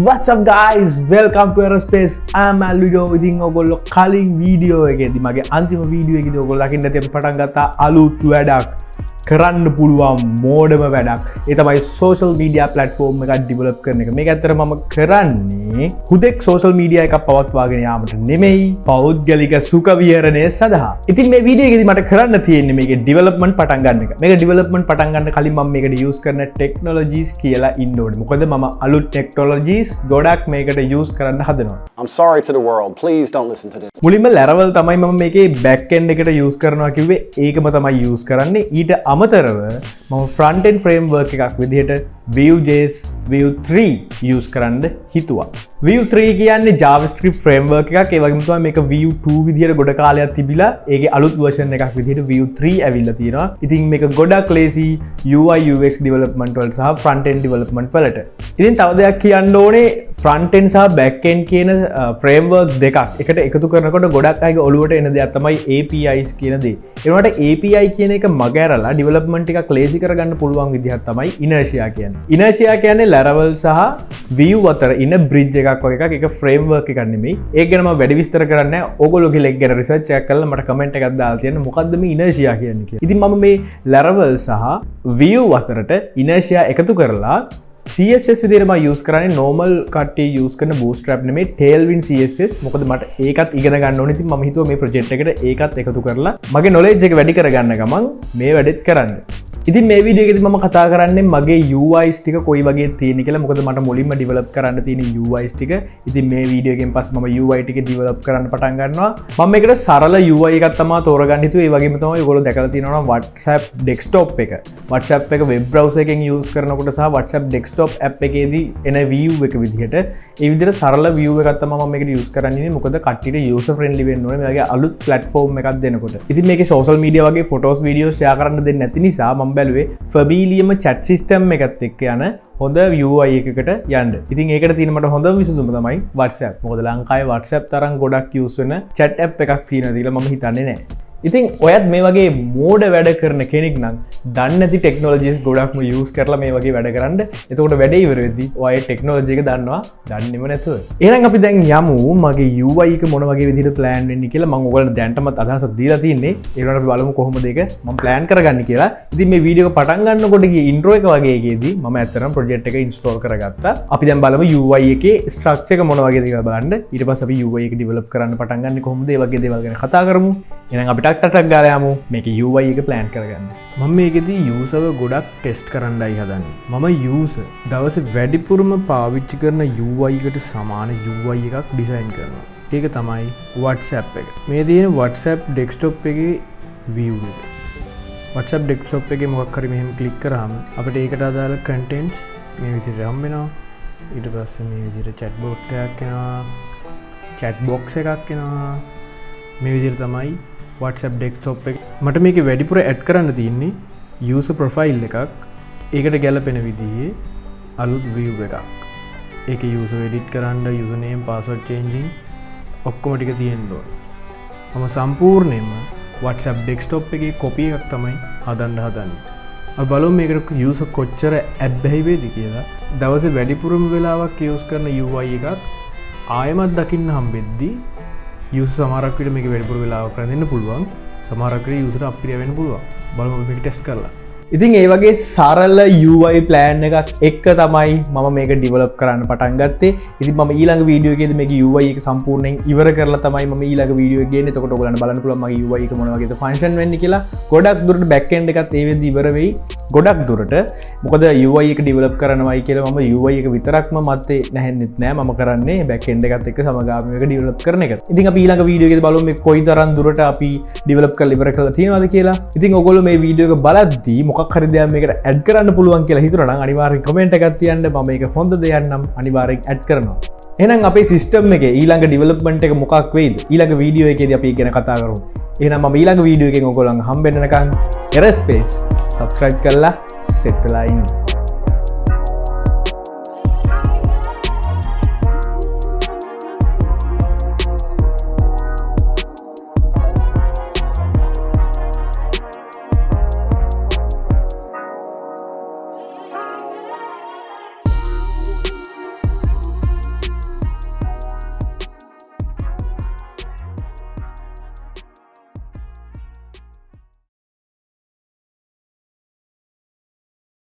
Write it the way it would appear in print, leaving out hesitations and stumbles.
What's up guys? Welcome to Aerospace. I'm alvido. ඉතින් ඔයගොල්ලෝ කලින් වීඩියෝ එකේදී මගේ අන්තිම වීඩියෝ එකේදී ඔයගොල්ලෝ දකින්න ඇති අපි පටන් ගත්තා අලුත් වැඩක් කරන්න පුළුවන් මෝඩම වැඩක්. ඒ තමයි social media platform එකක් develop කරන එක. මේක ඇත්තට මම කරන්නේ හුදෙක් social media එකක් පවත්වාගෙන යාමට නෙමෙයි පෞද්ගලික සුඛ විහරණය සඳහා. ඉතින් මේ වීඩියෝ එකේදී මට කරන්න තියෙන්නේ මේකේ development පටන් ගන්න එක. මේක development පටන් ගන්න කලින් මම මේකට use කරන technologies කියලා ඉන්න ඕනේ. මොකද මම අලුත් technologies ගොඩක් මේකට use කරන්න හදනවා. I'm sorry to the world. Please don't listen to this. මුලින්ම laravel තමයි මම මේකේ back end එකට use කරනවා කිව්වේ. ඒකම තමයි use කරන්නේ. ඊට අමතරව මම front end framework එකක් විදිහට Vue.js Vue 3 use කරන්න හිතුවා. Vue 3 කියන්නේ JavaScript framework එකක්. ඒ වගේම තමයි මේක Vue 2 විදිහට ගොඩ කාලයක් තිබිලා ඒකේ අලුත් version එකක් විදිහට Vue 3 ඇවිල්ලා තියෙනවා. ඉතින් මේක ගොඩක් lazy UI UX development වලට සහ front end development වලට. ඉතින් තව දෙයක් කියන්න ඕනේ front end සහ back end කියන framework දෙකක් එකට එකතු කරනකොට ගොඩක් අයගේ ඔළුවට එන දෙයක් තමයි APIs කියන දේ. ඒ වුණාට API කියන එක මග ඇරලා development එකක් lazy කරගන්න පුළුවන් විදිහක් තමයි inertia කියන්නේ. Inertia කියන්නේ laravel සහ Vue අතර ඉන්න bridge එකක් වගේ එකක්. ඒක framework එකක් නෙමෙයි. ඒක ගැන මම වැඩි විස්තර කරන්නේ නැහැ. ඕගොල්ලෝ ගිහලා ඒක ගැන research එකක් කරලා මට comment එකක් දාලා තියන්න මොකද්ද මේ inertia කියන්නේ කියලා. ඉතින් මම මේ laravel සහ Vue අතරට inertia එකතු කරලා CSS විදිහට මම use කරන්නේ normal කට්ටිය use කරන bootstrap නෙමෙයි tailwind CSS. මොකද මට ඒකත් ඉගෙන ගන්න ඕනේ. ඉතින් මම හිතුවා මේ project එකට ඒකත් එකතු කරලා මගේ knowledge එක වැඩි කරගන්න ගමන් මේ වැඩෙත් කරන්න. ඉතින් මේ වීඩියෝ එකේදී මම කතා කරන්නේ මගේ UIs ටික කොයි වගේ තියෙන්නේ කියලා. මොකද මට මුලින්ම develop කරන්න තියෙන UIs ටික. ඉතින් මේ වීඩියෝ එකෙන් පස්සේ මම UI ටික develop කරන්න පටන් ගන්නවා. මම මේකට සරල UI එකක් තමයි තෝරගන්න හිතුවේ. ඒ වගේම තමයි ඔයගොල්ලෝ දැකලා තියෙනවා WhatsApp desktop එක. WhatsApp එක web browser එකෙන් use කරනකොට සහ WhatsApp desktop app එකේදී එන view එක විදිහට ඒ විදිහට සරල view එකක් තමයි මම මේකට use කරන්නේ. මොකද කට්ටියට user friendly වෙන්න ඕනේ. මේ වගේ අලුත් platform එකක් දෙනකොට. ඉතින් මේකේ social media වගේ photos videos share කරන්න දෙන්නේ නැති නිසා මම බැලුවේ ෆබීලියම chat system එකත් එක්ක යන හොඳ UI එකකට යන්න. ඉතින් ඒකට තියෙන මට හොඳම විසඳුම තමයි WhatsApp. මොකද ලංකාවේ WhatsApp තරම් ගොඩක් use වෙන chat app එකක් තියෙනවා කියලා මම හිතන්නේ නැහැ. ඉතින් ඔයත් මේ වගේ මෝඩ වැඩ කරන කෙනෙක් නම් දන්නේ නැති ටෙක්නොලොජිස් ගොඩක්ම use කරලා මේ වගේ වැඩ කරන්න. එතකොට වැඩේ ඉවර වෙද්දී ඔය ටෙක්නොලොජි එක දන්නවා දන්නේම නැතුව. එහෙනම් අපි දැන් යමු මගේ UI එක මොන වගේ විදිහට plan වෙන්නේ කියලා. මම ඔයගොල්ලන්ට දැනටමත් අදහසක් දීලා තියෙන්නේ. ඒ වුණාට අපි බලමු කොහොමද ඒක මම plan කරගන්නේ කියලා. ඉතින් මේ වීඩියෝ එක පටන් ගන්නකොට ගිය intro එක වගේ එකේදී මම ඇත්තටම project එක install කරගත්තා. අපි දැන් බලමු UI එකේ structure එක මොන වගේද කියලා බලන්න. ඊට පස්සේ අපි UI එක develop කරන්න පටන් ගන්න කොහොමද ඒ වගේ දේවල් ගැන කතා කරමු. එහෙනම් අපිට ටක් ගාලා යමු මේක UI එක plan කරගන්න. මම මේකෙදී user ගොඩක් test කරන්නයි හදන්නේ. මම user දවසේ වැඩිපුරම පාවිච්චි කරන UI එකට සමාන UI එකක් design කරනවා. ඒක තමයි WhatsApp එක. මේ තියෙන WhatsApp desktop එකේ view එක. WhatsApp desktop එකේ මොකක් හරි මෙහෙම click කරාම අපිට ඒකට අදාළ contents මේ විදිහට හම්බ වෙනවා. ඊට පස්සේ මේ විදිහට chatbot එකක් එනවා. chat box එකක් එනවා. මේ විදිහට තමයි WhatsApp desktop එක. මට මේකේ වැඩිපුර add කරන්න තියෙන්නේ user profile එකක්. ඒකට ගැලපෙන විදිහේ අලුත් view එකක්. ඒකේ user edit කරන්න, username, password changing ඔක්කොම ටික තියෙන්න ඕන. මම සම්පූර්ණයෙන්ම WhatsApp desktop එකේ copy එකක් තමයි හදන්න හදන්නේ. අපි බලමු මේකට user කොච්චර ඇබ්බැහි වේද කියලා. දවසේ වැඩිපුරම වෙලාවක් use කරන UI එකක් ආයෙමත් දකින්න හම්බෙද්දී user සමහරක් විට මේක වැඩිපුර වෙලාවක් කරන් දෙන්න පුළුවන්. සමහරක් විට user අප්‍රිය වෙන්න පුළුවන්. බලමු මේක ටෙස්ට් කරලා. ඉතින් ඒ වගේ සරල UI plan එකක් එක්ක තමයි මම මේක develop කරන්න පටන් ගත්තේ. ඉතින් මම ඊළඟ වීඩියෝ එකේදී මේක UI එක සම්පූර්ණයෙන් ඉවර කරලා තමයි මම ඊළඟ වීඩියෝ එක ගේන්නේ. එතකොට ඔයගොල්ලන්ට බලන්න පුළුවන් මගේ UI එක මොන වගේද function වෙන්නේ කියලා. ගොඩක් දුරට back end එකත් ඒ වෙද්දී ඉවර වෙයි. ගොඩක් දුරට. මොකද UI එක develop කරනවායි කියලා මම UI එක විතරක්ම මත්තේ නැහෙන්නෙත් නෑ. මම කරන්නේ back end එකත් එක්ක සමගාමීව එක develop කරන එක. ඉතින් අපි ඊළඟ වීඩියෝ එකේදී බලමු මේ කොයිතරම් දුරට අපි develop කරලා ඉවර කරලා තියෙනවද කියලා. ඉතින් ඔයගොල්ලෝ මේ වීඩියෝ එක බලද්දී මොකක් හරි දෙයක් මේකට ඇඩ් කරන්න පුළුවන් කියලා හිතුණා නම් අනිවාර්යෙන් කමෙන්ට් එකක් තියන්න. මම මේක හොඳ දෙයක් නම් අනිවාර්යෙන් ඇඩ් කරනවා. එහෙනම් අපේ සිස්ටම් එකේ ඊළඟ ඩෙවලොප්මන්ට් එක මොකක් වෙයිද? ඊළඟ වීඩියෝ එකේදී අපි ඒක ගැන කතා කරමු. එහෙනම් මම ඊළඟ වීඩියෝ එකෙන් ඔයගොල්ලන් හම්බෙන්න නැකන් Aerospace subscribe කරලා set වෙලා ඉන්න.